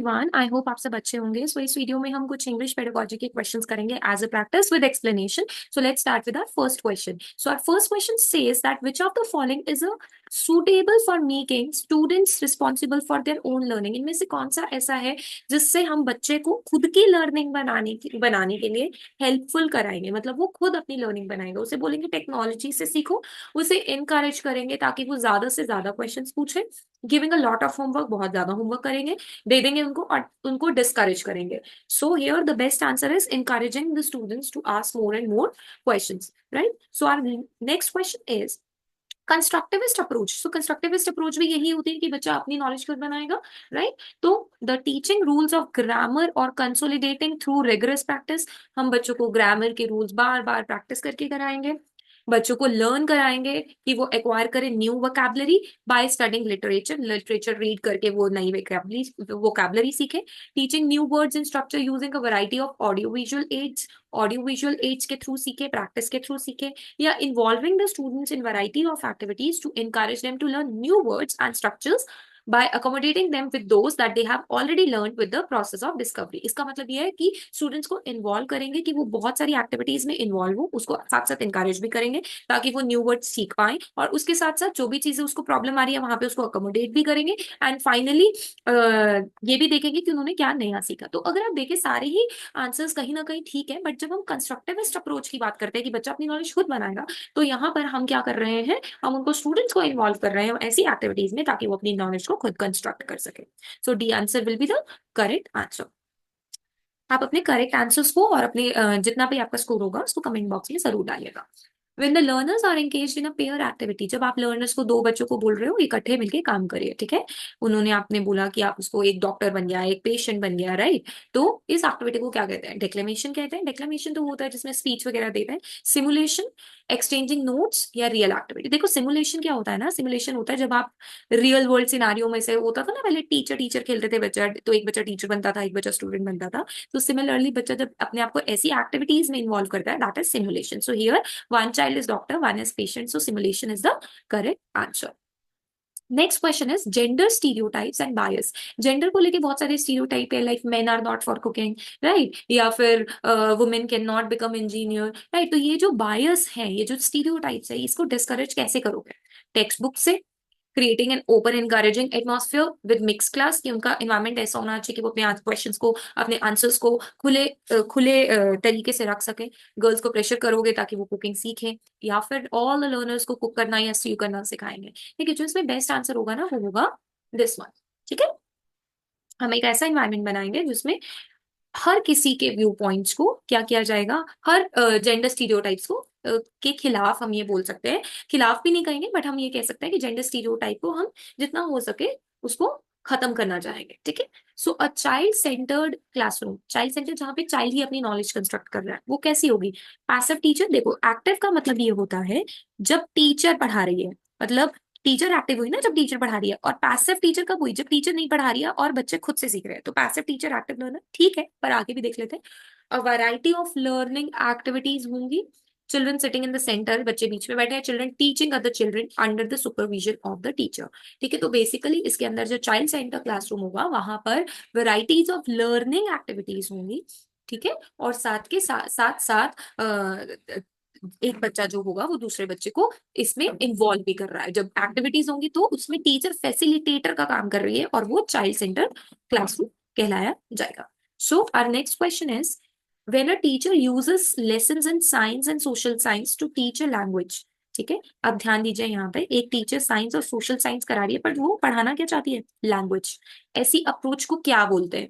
One I hope आप सब अच्छे होंगे। सो इस वीडियो में हम कुछ इंग्लिश पेडागोजी के क्वेश्चंस करेंगे as a practice with explanation. So let's start with our first question. So our first question says that which of the following is a suitable for making students responsible for their own learning. इनमें से कौन सा ऐसा है जिससे हम बच्चे को खुद की लर्निंग बनाने के लिए हेल्पफुल कराएंगे, मतलब वो खुद अपनी लर्निंग बनाएगा। उसे बोलेंगे टेक्नोलॉजी से सीखो, उसे इनकरेज करेंगे ताकि वो ज्यादा से ज्यादा क्वेश्चंस पूछे, giving a lot of homework, बहुत ज्यादा होमवर्क करेंगे, दे देंगे उनको और उनको डिस्करेज करेंगे। So here the best answer is encouraging the students to ask more and more questions, right? So our next question is constructivist approach. So constructivist approach भी यही होती है कि बच्चा अपनी नॉलेज खुद बनाएगा, राइट? तो the teaching rules of grammar और कंसोलिडेटिंग थ्रू रिगरस प्रैक्टिस, हम बच्चों को ग्रामर के रूल्स बार बार प्रैक्टिस करके कराएंगे, बच्चों को लर्न कराएंगे कि वो एक्वायर करें new vocabulary by studying literature, literature read करके वो नई वोकैबलरी सीखे। Teaching new words in structure using a variety of audio visual aids, audio visual aids के थ्रू सीखे, प्रैक्टिस के थ्रू सीखे, या involving the students in variety of activities to encourage them to learn new words and structures by accommodating them with those that they have already learned with the process of discovery। इसका मतलब यह है कि students को involve करेंगे कि वो बहुत सारी एक्टिविटीज में इन्वॉल्व हो, उसको साथ साथ इंकरेज भी करेंगे ताकि वो न्यू वर्ड सीख पाए, और उसके साथ साथ जो भी चीजें उसको प्रॉब्लम आ रही है वहां पे उसको अकोमोडेट भी करेंगे। एंड फाइनली ये भी देखेंगे कि उन्होंने क्या नया सीखा। तो अगर आप देखें सारे ही आंसर्स कहीं ना कहीं ठीक है, बट जब हम कंस्ट्रक्टिविस्ट अप्रोच की बात करते हैं कि बच्चा अपनी नॉलेज खुद बनाएगा, तो यहाँ पर हम क्या कर रहे हैं, हम उनको स्टूडेंट्स को इन्वॉल्व कर रहे हैं ऐसी एक्टिविटीज में ताकि वो अपनी नॉलेज को खुद कंस्ट्रक्ट कर सके। So the answer will be the correct answer. आप अपने करेक्ट आंसर्स को और अपने जितना भी आपका स्कोर होगा उसको कमेंट बॉक्स में जरूर डालिएगा। When the learners are engaged in a pair activity, जब आप लर्नर्स को, दो बच्चों को बोल रहे हो इकट्ठे मिलके काम करिए, ठीक है? उन्होंने, आपने बोला कि आप उसको, एक डॉक्टर बन गया, एक पेशेंट बन गया, राइट? तो इस एक्टिविटी को क्या कहते हैं? डिक्लेमेशन कहते हैं। डिक्लेमेशन तो होता है जिसमें स्पीच वगैरह देते हैं। सिमुलेशन, एक्सचेंजिंग नोट्स, या रियल एक्टिविटी। देखो सिमुलेशन क्या होता है ना, सिमुलेशन होता है जब आप रियल वर्ल्ड सिनारियो में से, होता था ना पहले टीचर टीचर खेलते थे बच्चा, तो एक बच्चा टीचर बनता था, एक बच्चा स्टूडेंट बनता था। तो सिमिलरली बच्चा जब अपने आप को ऐसी एक्टिविटीज में इन्वॉल्व करता है, that is simulation. So here one child is doctor, one is patient, so simulation is the correct answer. Next question is gender stereotypes and bias. Gender को लेके बहुत सारे स्टीरियोटाइप है, like men are not for cooking, right? या फिर women can not become engineer, right? तो ये जो बायस है, ये जो स्टीरियोटाइप्स है, इसको डिस्करेज कैसे करोगे? टेक्स्ट बुक से, creating an open encouraging atmosphere with mix class, कि उनका इन्वायरमेंट ऐसा होना चाहिए कि वो अपने क्वेश्चंस को, अपने आंसर्स को खुले तरीके से रख सके। गर्ल्स को प्रेशर करोगे ताकि वो कुकिंग सीखें, या फिर ऑल द लर्नर्स को कुक करना या स्टीव करना सिखाएंगे। ठीक है, जो इसमें बेस्ट आंसर होगा ना वो होगा दिस वन। ठीक है, हम एक ऐसा इन्वायरमेंट बनाएंगे जिसमें हर किसी के व्यू पॉइंट्स को क्या किया जाएगा, हर जेंडर स्टीरियोटाइप्स को के खिलाफ, हम ये बोल सकते हैं, खिलाफ भी नहीं कहेंगे बट हम ये कह सकते हैं कि जेंडर स्टीरियोटाइप को हम जितना हो सके उसको खत्म करना चाहेंगे। ठीक है, so a child centered classroom, child centre जहाँ पे चाइल्ड ही अपनी नॉलेज कंस्ट्रक्ट कर रहा है, वो कैसी होगी? Passive teacher. देखो एक्टिव का मतलब ये होता है जब टीचर पढ़ा रही है, मतलब टीचर एक्टिव हुई ना जब टीचर पढ़ा रही है, और पैसिव टीचर कब हुई? जब टीचर नहीं पढ़ा रही है और बच्चे खुद से सीख रहे हैं। तो पैसिव टीचर, एक्टिव लर्नर, ठीक है, पर आगे भी देख लेते हैं। A variety of learning activities होंगी। Children sitting in the centre, बच्चे बीच में बैठे हैं। Children teaching other children under the supervision of the teacher. ठीक है, तो बेसिकली इसके अंदर जो चाइल्ड सेंटर क्लासरूम होगा वहां पर वैरायटीज ऑफ लर्निंग एक्टिविटीज होंगी। ठीक है, और साथ के साथ साथ साथ एक बच्चा जो होगा वो दूसरे बच्चे को इसमें इन्वॉल्व भी कर रहा है। जब एक्टिविटीज होंगी तो उसमें टीचर फैसिलिटेटर का काम कर रही है, और वो चाइल्ड सेंटर क्लासरूम कहलाया जाएगा। So our next question is when a teacher uses lessons in science and social science to teach a language. ठीक है, अब ध्यान दीजिए, यहाँ पे एक टीचर साइंस और सोशल साइंस करा रही है, पर वो पढ़ाना क्या चाहती है? लैंग्वेज। ऐसी अप्रोच को क्या बोलते हैं?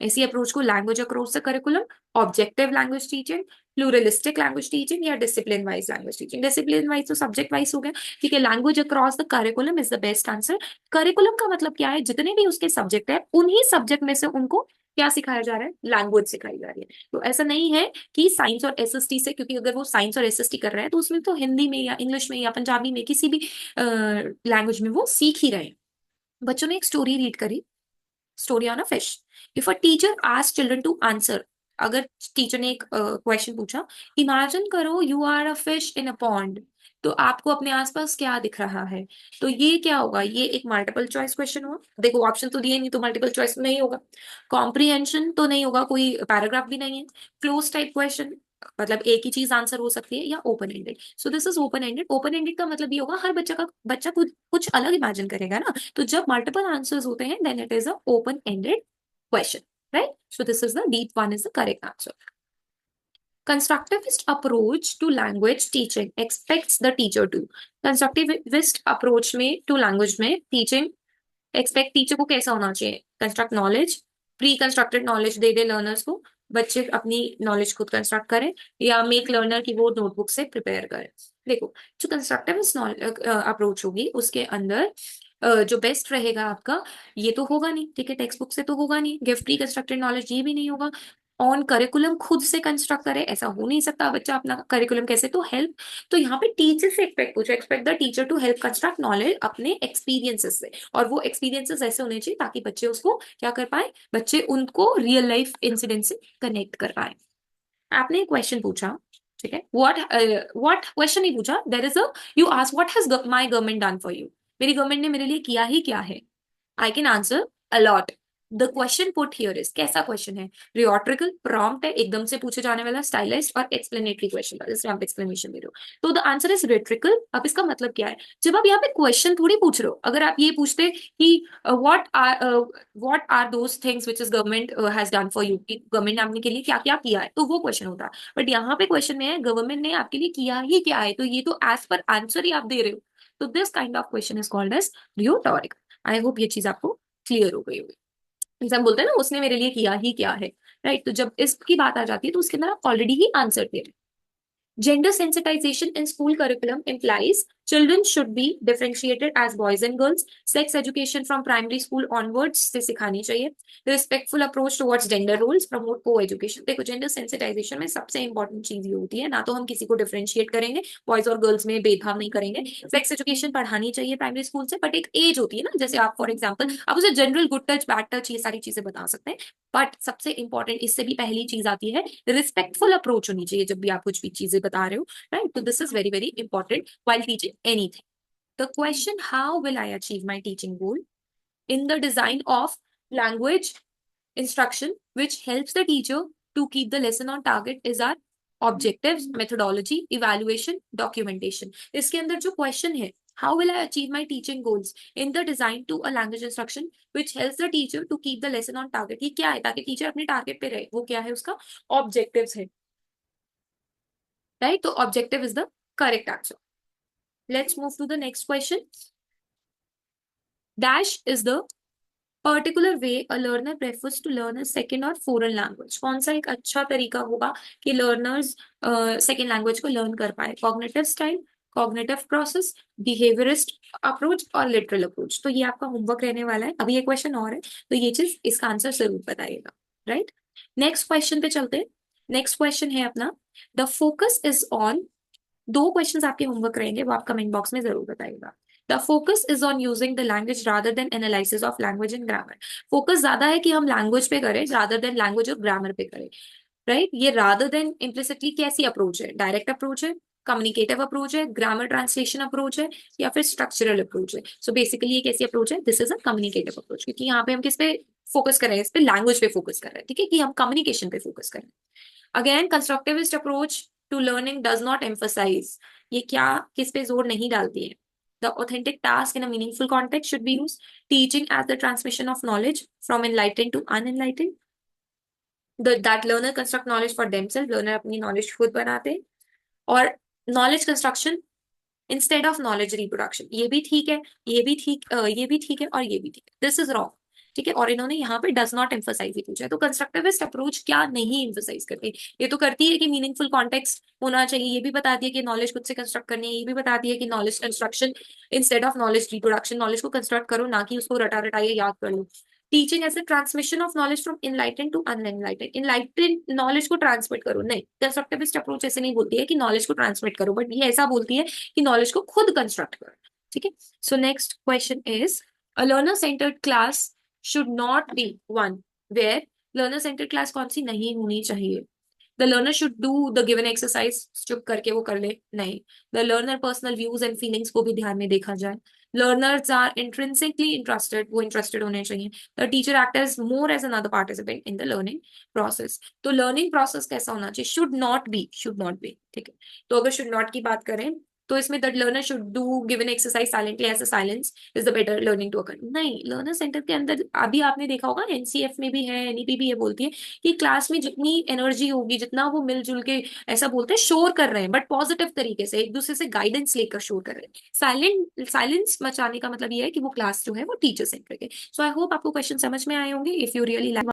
ऐसी अप्रोच को language across the curriculum, objective language teaching, pluralistic language teaching, या discipline wise language teaching. Discipline wise तो सब्जेक्ट वाइज हो गया, ठीक है। Language across the curriculum is the best answer. Curriculum का मतलब क्या है? जितने भी उसके सब्जेक्ट है उन्हीं सब्जेक्ट में से उनको क्या सिखाया जा रहा है? लैंग्वेज सिखाई जा रही है। तो ऐसा नहीं है कि साइंस और एसएसटी से, क्योंकि अगर वो साइंस और एसएसटी कर रहे हैं तो उसमें तो हिंदी में या इंग्लिश में या पंजाबी में किसी भी लैंग्वेज में वो सीख ही रहे हैं। बच्चों ने एक स्टोरी रीड करी, story on a fish. If a teacher ask children to answer, अगर टीचर ने एक क्वेश्चन पूछा, इमेजिन करो you are a fish in a pond, तो आपको अपने आसपास क्या दिख रहा है? तो ये क्या होगा? ये एक मल्टीपल चॉइस क्वेश्चन हुआ। देखो ऑप्शन तो दिए नहीं, तो मल्टीपल चॉइस नहीं होगा। कॉम्प्रिहेंशन तो नहीं होगा, कोई पैराग्राफ भी नहीं है। क्लोज टाइप क्वेश्चन, मतलब एक ही चीज आंसर हो सकती है, या open ended. So this is open ended. Open ended का मतलब ये होगा हर बच्चा खुद कुछ अलग इमेजिन करेगा ना। तो जब मल्टीपल आंसर्स होते हैं then it is a open ended question, right? So this is the deep one is the correct answer. Constructivist approach to language teaching expects the teacher to. Constructivist approach में to language में teaching expect teacher को कैसा होना चाहिए? Construct knowledge, pre constructed knowledge दे दे learners को, बच्चे अपनी नॉलेज खुद कंस्ट्रक्ट करें, या मेक लर्नर की वो नोटबुक से प्रिपेयर करें. देखो जो कंस्ट्रक्टिविस्ट अप्रोच होगी उसके अंदर जो बेस्ट रहेगा आपका, ये तो होगा नहीं, ठीक है, टेक्स्ट बुक से तो होगा नहीं, गिव प्री कंस्ट्रक्टेड नॉलेज ये भी नहीं होगा, ऑन करिकुलम खुद से कंस्ट्रक्ट करे, ऐसा हो नहीं सकता. बच्चा अपना करिकुलम कैसे? तो हेल्प. तो यहाँ पे टीचर से एक्सपेक्ट पूछो, expect the teacher to help construct knowledge अपने एक्सपीरियंसेस से, और वो एक्सपीरियंसेस ऐसे होने चाहिए ताकि बच्चे उसको क्या कर पाए, बच्चे उनको रियल लाइफ इंसिडेंट से कनेक्ट कर पाए. आपने एक क्वेश्चन पूछा, ठीक है, व्हाट क्वेश्चन नहीं पूछा, there is a, you ask what has my government done for you, मेरी गवर्नमेंट ने मेरे लिए किया ही क्या है. I can answer a lot. The question put here is, कैसा क्वेश्चन है? रियोट्रिकल, प्रॉम्प्ट है, एकदम से पूछे जाने वाला, स्टाइलाइज्ड और एक्सप्लेनेटरी क्वेश्चन था, जैसे आप एक्सप्लेनेशन दे रहे हो. तो द आंसर इज रिट्रिकल. अब इसका मतलब क्या है? जब आप यहाँ पे क्वेश्चन थोड़ी पूछ रहे हो, अगर आप ये पूछते कि what are those things which is government has done for you, government ने आपके के लिए क्या क्या किया है, तो वो क्वेश्चन होता. बट यहाँ पे क्वेश्चन में है गवर्नमेंट ने आपके लिए किया ही क्या है, तो ये तो एज पर आंसर ही आप दे रहे हो. तो this kind of question is called as rhetorical. I hope ये चीज आपको क्लियर हो गई होगी. इंसान बोलते हैं ना उसने मेरे लिए किया ही क्या है, राइट? तो जब इसकी बात आ जाती है तो उसके अंदर आप ऑलरेडी ही आंसर दे रहे. Gender sensitization in school curriculum implies children should be differentiated as boys and girls. Sex education from primary school onwards से सिखानी चाहिए. Respectful approach towards gender roles, promote co-education. देखो gender sensitization में सबसे important चीज ये होती है, ना तो हम किसी को डिफरेंशिएट करेंगे, बॉयज और गर्ल्स में भेदभाव नहीं करेंगे. सेक्स एजुकेशन पढ़ानी चाहिए प्राइमरी स्कूल से, बट एक एज होती है ना, जैसे आप फॉर एग्जाम्पल आप उसे general good touch bad touch ये सारी चीजें बता सकते हैं. बट सबसे इंपॉर्टेंट इससे भी पहली चीज आती है, रिस्पेक्टफुल अप्रोच होनी चाहिए जब भी आप कुछ भी चीजें बता रहे हो, राइट? तो this is very very important while teaching anything. The question, how will I achieve my teaching goal? In the design of language instruction, which helps the teacher to keep the lesson on target, is our objectives, methodology, evaluation, documentation. इसके अंदर जो question है, how will I achieve my teaching goals in the design to a language instruction which helps the teacher to keep the lesson on target, ये क्या है? ताकि teacher अपने target पे रहे, वो क्या है? उसका ऑब्जेक्टिव्स है, राइट? तो objective is the correct answer. Let's move to the next question. Dash is the particular way a learner prefers to learn a second or foreign language. कौन सा एक अच्छा तरीका होगा कि learners second language को learn कर पाए? Cognitive style, cognitive process, behaviorist approach और literal approach. तो ये आपका होमवर्क रहने वाला है. अभी एक क्वेश्चन और है, तो ये चीज इसका आंसर जरूर बताइएगा, राइट? नेक्स्ट क्वेश्चन पे चलते हैं. नेक्स्ट क्वेश्चन है अपना, द फोकस इज ऑन. दो क्वेश्चंस आपके होमवर्क रहेंगे, वो आप कमेंट बॉक्स में जरूर बताइएगा. The focus is on using the language rather than analysis of language and grammar. Focus ज्यादा है कि हम लैंग्वेज पे करें रादर देन लैंग्वेज और ग्रामर पे करें, राइट? ये रादर देन इम्प्लिसिटली कैसी अप्रोच है? डायरेक्ट अप्रोच है, कम्युनिकेटिव अप्रोच है, ग्रामर ट्रांसलेशन अप्रोच है, या फिर स्ट्रक्चरल अप्रोच है? सो बेसिकली ये कैसी अप्रोच है? This is a communicative approach, क्योंकि यहाँ पे हम किस पे फोकस कर रहे हैं? इस पे लैंग्वेज पे फोकस कर रहे हैं, ठीक है, कि हम कम्युनिकेशन पे फोकस करें. Again constructivist approach to learning does not emphasise, ये क्या किस पे जोर नहीं डालती है? The authentic task in a meaningful context should be use. Teaching as the transmission of knowledge from enlightened to unenlightened. That learner construct knowledge for themselves, learner अपनी knowledge खुद बनाते हैं. और knowledge construction instead of knowledge reproduction, ये भी ठीक है, ये भी ठीक, ये भी ठीक है, और ये भी ठीक है. दिस इज रॉन्ग, ठीक है. और इन्होंने यहाँ पे डज नॉट एम्फसाइज ही पूछा है. तो कंस्ट्रक्टिविस्ट अप्रोच क्या नहीं एम्फसाइज करती? ये तो करती है कि मीनिंगफुल कॉन्टेक्स्ट होना चाहिए, ये भी बताती है कि नॉलेज खुद से कंस्ट्रक्ट करनी है, ये भी बताती है कि knowledge construction instead of knowledge reproduction, knowledge को कंस्ट्रक्ट करो, ना कि उसको रटा रटाइए याद कर लो. Teaching as a transmission of knowledge from enlightened to unenlightened, enlightened knowledge को ट्रांसमिट करो, नहीं. कंस्ट्रक्टिविस्ट अप्रोच ऐसे नहीं बोलती है कि नॉलेज को ट्रांसमिट करो, बट ये ऐसा बोलती है कि नॉलेज को खुद कंस्ट्रक्ट करो, ठीक है. So next question is, a learner centred class should not be one where. Learner centred class कौन सी नहीं होनी चाहिए? The learner should do the given exercise, चुप करके वो कर ले, नहीं। The learner personal views and feelings को भी ध्यान में देखा जाए। लर्नर्स आर इंट्रिंसिकली इंटरेस्टेड, वो इंटरेस्टेड होने चाहिए। The teacher act as more as another participant in the learning process. तो लर्निंग प्रोसेस कैसा होना चाहिए, शुड नॉट बी, ठीक है। तो अगर शुड नॉट की बात करें तो इसमें the learner should do given exercise silently, as a silence is the better learning to occur, नहीं। लर्नर सेंटर के अंदर अभी आपने देखा होगा, एनसीएफ में भी है, एनईपी भी ये बोलती है कि क्लास में जितनी एनर्जी होगी, जितना वो मिलजुल के ऐसा बोलते हैं शोर कर रहे हैं, बट पॉजिटिव तरीके से एक दूसरे से गाइडेंस लेकर शोर कर रहे हैं। साइलेंस मचाने का मतलब ये है कि वो क्लास जो है वो टीचर सेंट्रिक है। सो आई होप आपको क्वेश्चन समझ में आए होंगे। If you really